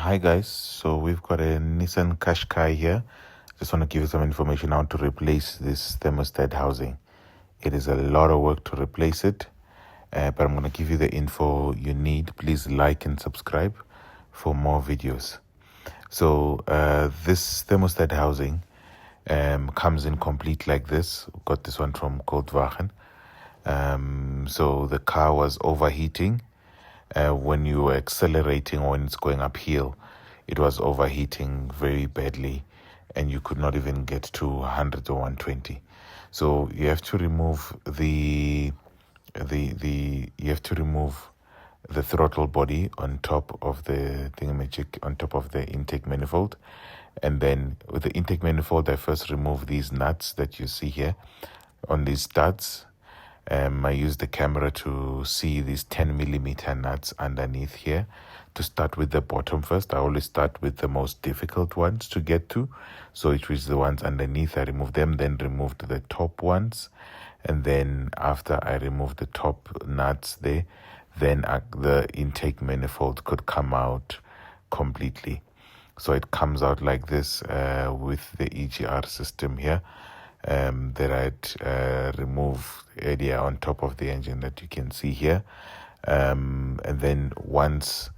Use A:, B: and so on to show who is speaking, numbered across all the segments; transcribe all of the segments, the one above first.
A: Hi guys, so we've got a Nissan Qashqai here. Just want to give you some information on how to replace this thermostat housing. It is a lot of work to replace it, but I'm going to give you the info you need. Please like and subscribe for more videos. So this thermostat housing comes in complete like this. Got this one from Goldwagen. So the car was overheating. When you were accelerating or when it's going uphill, it was overheating very badly and you could not even get to 100 or 120. So you have to remove the throttle body on top of the thingamajig, on top of the intake manifold. And then with the intake manifold, I first remove these nuts that you see here on these studs. I use the camera to see these 10mm nuts underneath here. To start with the bottom first, I always start with the most difficult ones to get to. So it was the ones underneath, I remove them, then removed the top ones. And then after I remove the top nuts there, then the intake manifold could come out completely. So it comes out like this with the EGR system here. That I'd remove area on top of the engine that you can see here. And then once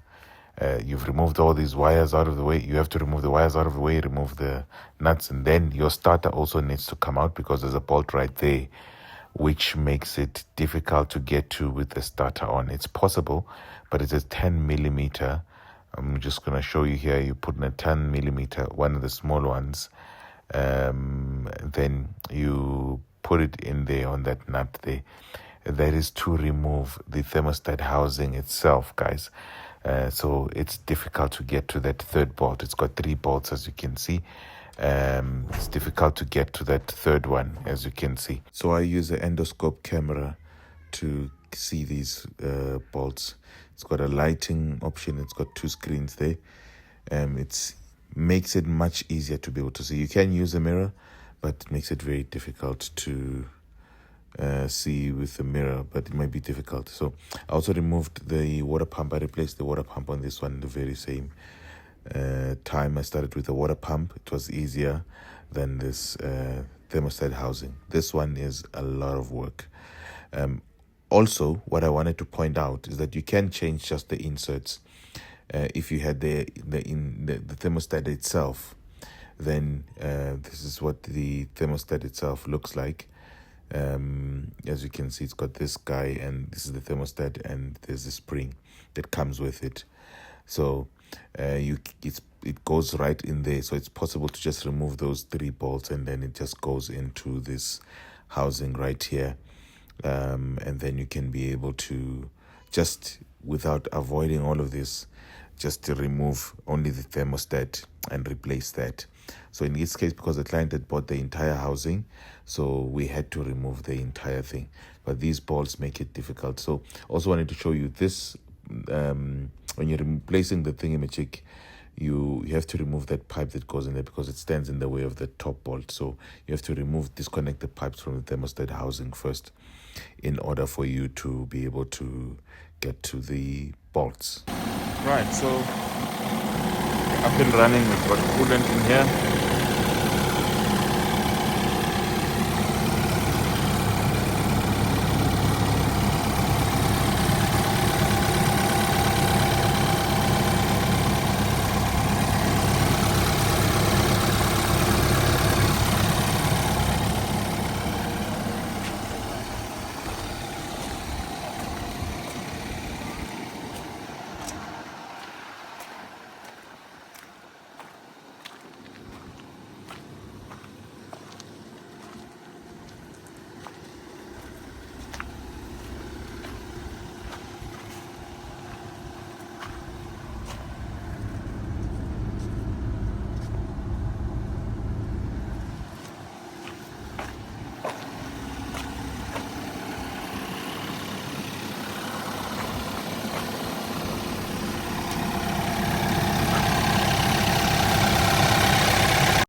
A: you've removed all these wires out of the way, you have to remove the wires out of the way, remove the nuts, and then your starter also needs to come out because there's a bolt right there, which makes it difficult to get to with the starter on. It's possible, but it's a 10mm. I'm just going to show you here. You put in a 10mm, one of the small ones. Then you put it in there on that nut there. That is to remove the thermostat housing itself, guys. So it's difficult to get to that third bolt. It's got 3 bolts, as you can see. It's difficult to get to that third one, as you can see. So I use an endoscope camera to see these bolts. It's got a lighting option. It's got 2 screens there. It makes it much easier to be able to see. You can use a mirror, but it makes it very difficult to see with the mirror, but it might be difficult. So I also removed the water pump. I replaced the water pump on this one the very same time. I started with the water pump. It was easier than this thermostat housing. This one is a lot of work. Also, what I wanted to point out is that you can change just the inserts. If you had the thermostat itself, then this is what the thermostat itself looks like. As you can see, it's got this guy, and this is the thermostat, and there's a spring that comes with it. So it goes right in there. So it's possible to just remove those 3 bolts, and then it just goes into this housing right here. And then you can be able to just, without avoiding all of this, just to remove only the thermostat and replace that. So in this case, because the client had bought the entire housing, so we had to remove the entire thing. But these bolts make it difficult. So also wanted to show you this. When you're replacing the thingamajig, you have to remove that pipe that goes in there because it stands in the way of the top bolt. So you have to disconnect the pipes from the thermostat housing first in order for you to be able to get to the bolts. Right, so up and running. We've got coolant in here.